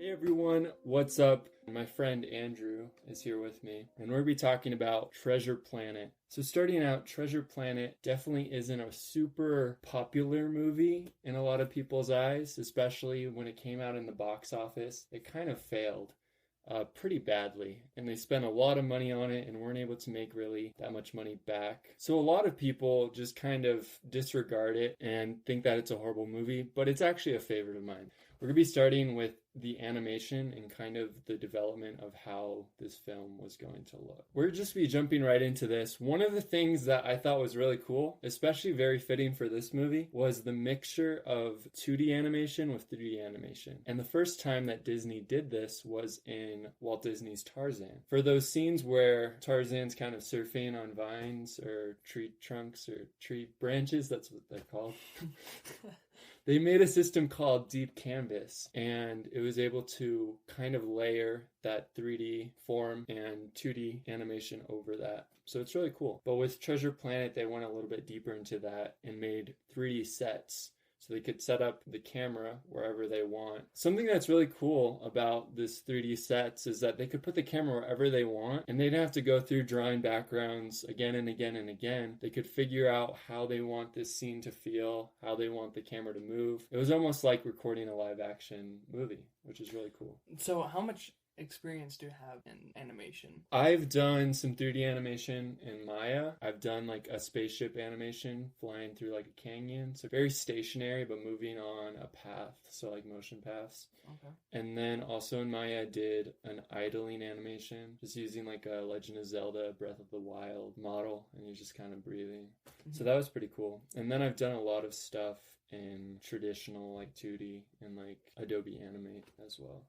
Hey everyone, what's up? My friend Andrew is here with me, and we're going to be talking about Treasure Planet. So starting out, Treasure Planet definitely isn't a super popular movie in a lot of people's eyes, especially when it came out in the box office. It kind of failed pretty badly, and they spent a lot of money on it and weren't able to make really that much money back. So a lot of people just kind of disregard it and think that it's a horrible movie, but it's actually a favorite of mine. We're going to be starting with the animation and kind of the development of how this film was going to look. We're just be jumping right into this. One of the things that I thought was really cool, especially very fitting for this movie, was the mixture of 2D animation with 3D animation. And the first time that Disney did this was in Walt Disney's Tarzan. For those scenes where Tarzan's kind of surfing on vines or tree trunks or tree branches, that's what they're called. They made a system called Deep Canvas, and it was able to kind of layer that 3D form and 2D animation over that. So it's really cool. But with Treasure Planet, they went a little bit deeper into that and made 3D sets. So they could set up the camera wherever they want. Something that's really cool about this 3D sets is that they could put the camera wherever they want, and they didn't have to go through drawing backgrounds again and again and again. They could figure out how they want this scene to feel, how they want the camera to move. It was almost like recording a live action movie, which is really cool. So how much experience do you have in animation? I've done some 3D animation in Maya. I've done like a spaceship animation flying through like a canyon. So very stationary but moving on a path, so like motion paths. Okay. And then also in Maya I did an idling animation, just using like a Legend of Zelda Breath of the Wild model, and you're just kind of breathing. Mm-hmm. So that was pretty cool. And then I've done a lot of stuff in traditional like 2D and like Adobe Animate as well.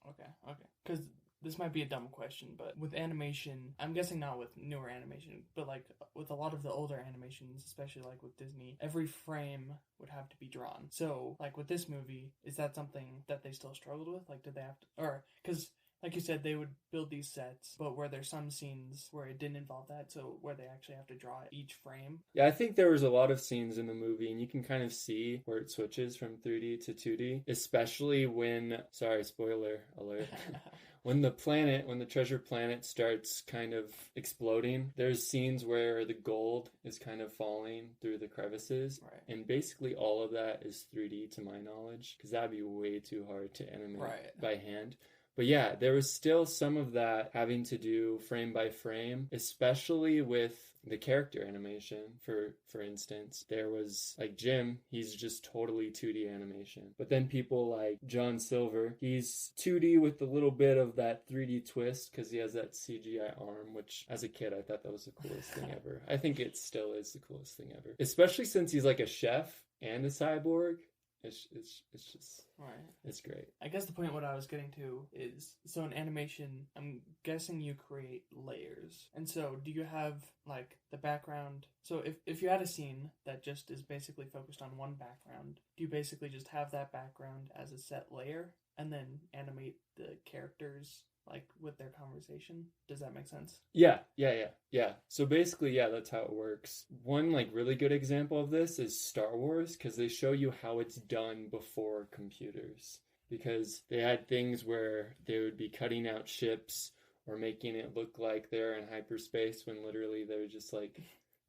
Okay. Because this might be a dumb question, but with animation, I'm guessing not with newer animation, but like with a lot of the older animations, especially like with Disney, every frame would have to be drawn. So like with this movie, is that something that they still struggled with? Like did they have to, or because like you said, they would build these sets, but were there some scenes where it didn't involve that, so where they actually have to draw each frame? Yeah, I think there was a lot of scenes in the movie, and you can kind of see where it switches from 3D to 2D, especially when, sorry, spoiler alert, when the Treasure Planet starts kind of exploding, there's scenes where the gold is kind of falling through the crevices, right. And basically all of that is 3D to my knowledge, because that'd be way too hard to animate by hand. But yeah, there was still some of that having to do frame by frame, especially with the character animation. For instance, there was like Jim, he's just totally 2D animation. But then people like John Silver, he's 2D with a little bit of that 3D twist because he has that CGI arm, which as a kid I thought that was the coolest thing ever. I think it still is the coolest thing ever, especially since he's like a chef and a cyborg. It's just right. It's great. I guess the point what I was getting to is, so in animation, I'm guessing you create layers. And so do you have like the background? So if you had a scene that just is basically focused on one background, do you basically just have that background as a set layer and then animate the characters like with their conversation? Does that make sense? Yeah. So basically, yeah, that's how it works. One like really good example of this is Star Wars, because they show you how it's done before computers. Because they had things where they would be cutting out ships or making it look like they're in hyperspace when literally they're just like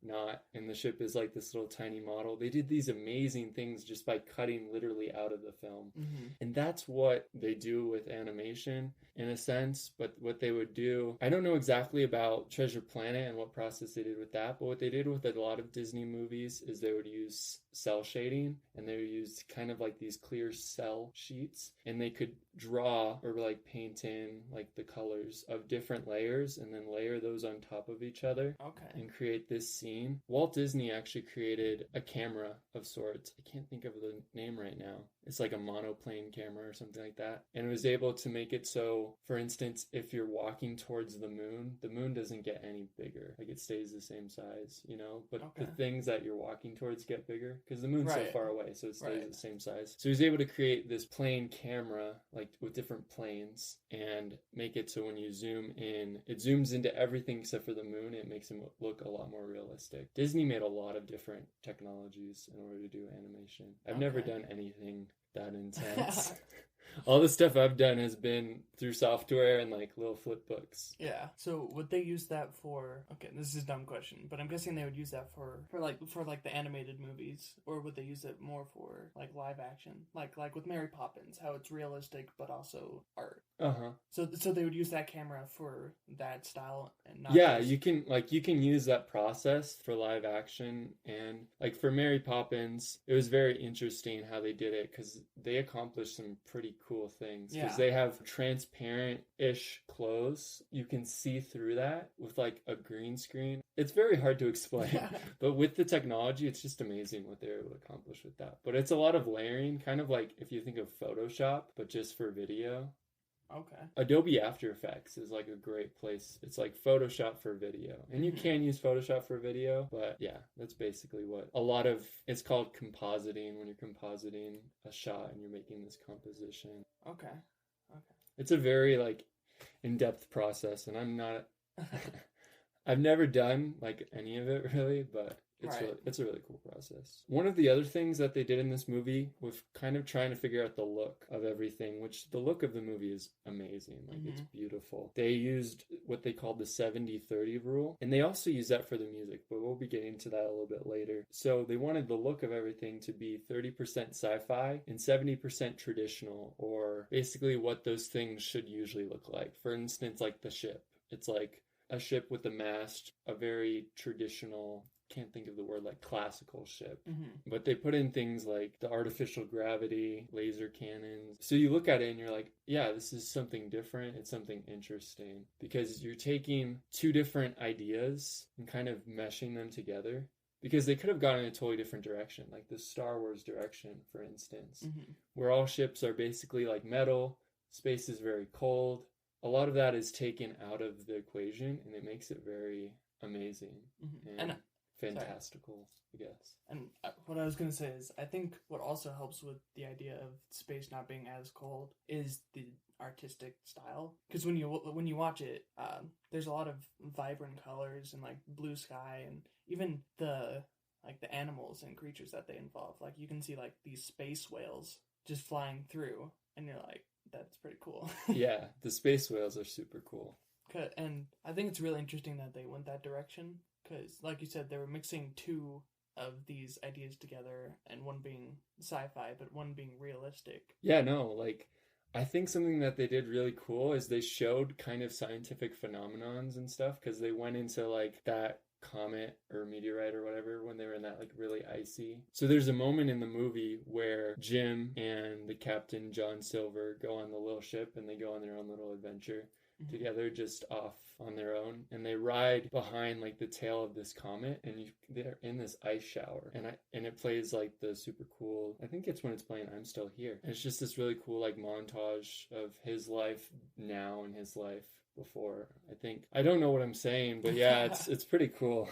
not, and the ship is like this little tiny model. They did these amazing things just by cutting literally out of the film. Mm-hmm. And that's what they do with animation in a sense. But what they would do, I don't know exactly about Treasure Planet and what process they did with that, but what they did with a lot of Disney movies is they would use cell shading, and they would use kind of like these clear cell sheets, and they could draw or like paint in like the colors of different layers and then layer those on top of each other. Okay. And create this scene. Walt Disney actually created a camera of sorts. I can't think of the name right now. It's like a monoplane camera or something like that. And it was able to make it so, for instance, if you're walking towards the moon doesn't get any bigger. Like it stays the same size, you know? But the things that you're walking towards get bigger because the moon's so far away, so it stays the same size. So he was able to create this plane camera, like with different planes, and make it so when you zoom in, it zooms into everything except for the moon. It makes him look a lot more realistic. Disney made a lot of different technologies in order to do animation. I've never done anything that intense. All the stuff I've done has been through software and like little flip books. Yeah. So would they use that for? Okay, this is a dumb question, but I'm guessing they would use that for like the animated movies, or would they use it more for like live action, like with Mary Poppins, how it's realistic but also art. Uh-huh. So they would use that camera for that style and not. Yeah, just... you can use that process for live action, and like for Mary Poppins, it was very interesting how they did it because they accomplished some pretty cool things. Because they have transparent-ish clothes, you can see through that with like a green screen. It's very hard to explain, but with the technology, it's just amazing what they're able to accomplish with that. But it's a lot of layering, kind of like if you think of Photoshop, but just for video. Okay. Adobe After Effects is like a great place. It's like Photoshop for video. And you can use Photoshop for video, but yeah, that's basically what a lot of it's called compositing when you're compositing a shot and you're making this composition. Okay. Okay. It's a very like in-depth process, and I've never done like any of it really, but it's a really cool process. One of the other things that they did in this movie was kind of trying to figure out the look of everything, which the look of the movie is amazing. Like it's beautiful. They used what they called the 70-30 rule, and they also use that for the music, but we'll be getting to that a little bit later. So they wanted the look of everything to be 30% sci-fi and 70% traditional, or basically what those things should usually look like. For instance, like the ship. It's like a ship with a mast, a very traditional, can't think of the word, like classical ship. But they put in things like the artificial gravity, laser cannons. So you look at it and you're like, yeah, this is something different. It's something interesting because you're taking two different ideas and kind of meshing them together. Because they could have gone in a totally different direction, like the Star Wars direction, for instance, where all ships are basically like metal, space is very cold. A lot of that is taken out of the equation, and it makes it very amazing and fantastical, I guess. And what I was going to say is, I think what also helps with the idea of space not being as cold is the artistic style. Because when you watch it, there's a lot of vibrant colors and like blue sky, and even the animals and creatures that they involve. Like you can see like these space whales just flying through, and you're like, that's pretty cool. Yeah, the space whales are super cool. And I think it's really interesting that they went that direction because, like you said, they were mixing two of these ideas together, and one being sci-fi, but one being realistic. Yeah, no, like, I think something that they did really cool is they showed kind of scientific phenomenons and stuff because they went into, like, that comet or meteorite or whatever when they were in that like really icy. So there's a moment in the movie where Jim and the captain John Silver go on the little ship and they go on their own little adventure together, just off on their own, and they ride behind like the tail of this comet, and they're in this ice shower, and it plays like the super cool, I think it's when it's playing I'm Still Here, and it's just this really cool like montage of his life now and his life before. I don't know what I'm saying, but yeah, it's pretty cool.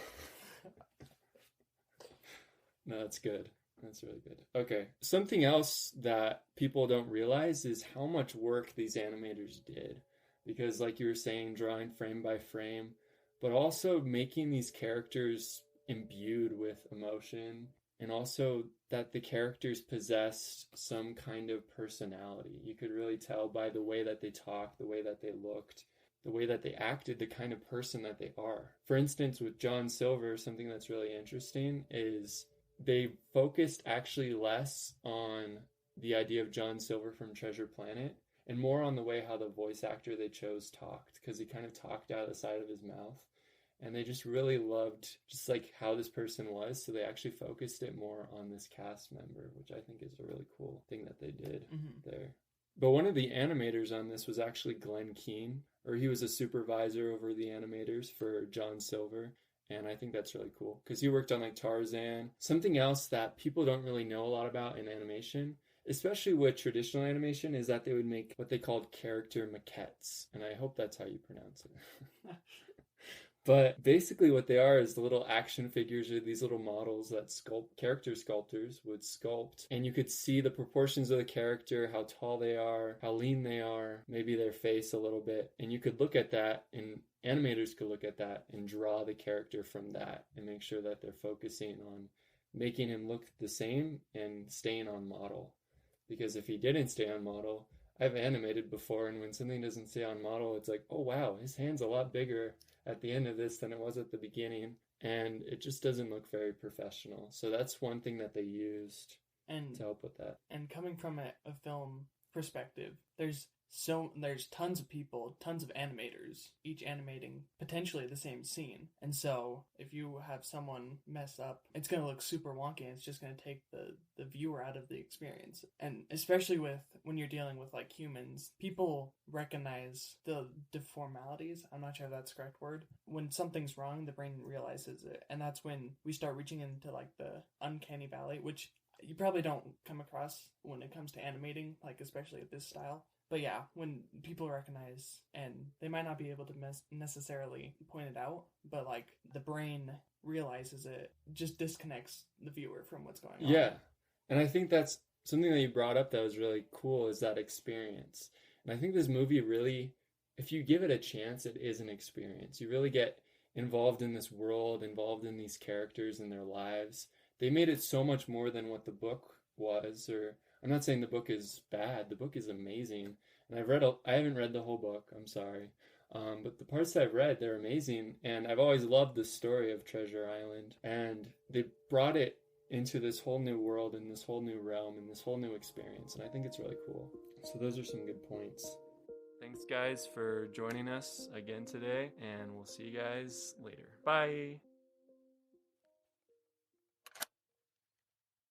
No, that's good. That's really good. Okay. Something else that people don't realize is how much work these animators did. Because like you were saying, drawing frame by frame, but also making these characters imbued with emotion, and also that the characters possessed some kind of personality. You could really tell by the way that they talked, the way that they looked, the way that they acted, the kind of person that they are. For instance, with John Silver, something that's really interesting is they focused actually less on the idea of John Silver from Treasure Planet and more on the way how the voice actor they chose talked, because he kind of talked out of the side of his mouth. And they just really loved just like how this person was, so they actually focused it more on this cast member, which I think is a really cool thing that they did there. But one of the animators on this was actually Glenn Keane, or he was a supervisor over the animators for John Silver. And I think that's really cool because he worked on like Tarzan. Something else that people don't really know a lot about in animation, especially with traditional animation, is that they would make what they called character maquettes. And I hope that's how you pronounce it. But basically what they are is the little action figures or these little models that character sculptors would sculpt. And you could see the proportions of the character, how tall they are, how lean they are, maybe their face a little bit. And you could look at that, and animators could look at that and draw the character from that and make sure that they're focusing on making him look the same and staying on model. Because if he didn't stay on model, I've animated before, and when something doesn't stay on model, it's like, oh wow, his hand's a lot bigger at the end of this than it was at the beginning, and it just doesn't look very professional. So that's one thing that they used And to help with that. and coming from a film perspective, there's tons of people, tons of animators, each animating potentially the same scene. And so if you have someone mess up, it's going to look super wonky, and it's just going to take the viewer out of the experience. And especially when you're dealing with like humans, people recognize the deformalities. I'm not sure if that's the correct word. When something's wrong, the brain realizes it. And that's when we start reaching into like the uncanny valley, which you probably don't come across when it comes to animating, like especially at this style. But yeah, when people recognize, and they might not be able to necessarily point it out, but like the brain realizes it, just disconnects the viewer from what's going on. Yeah. And I think that's something that you brought up that was really cool, is that experience. And I think this movie really, if you give it a chance, it is an experience. You really get involved in this world, involved in these characters and their lives. They made it so much more than what the book was, or I'm not saying the book is bad. The book is amazing, and I haven't read the whole book. I'm sorry, but the parts that I've read, they're amazing, and I've always loved the story of Treasure Island, and they brought it into this whole new world and this whole new realm and this whole new experience, and I think it's really cool. So those are some good points. Thanks, guys, for joining us again today, and we'll see you guys later. Bye.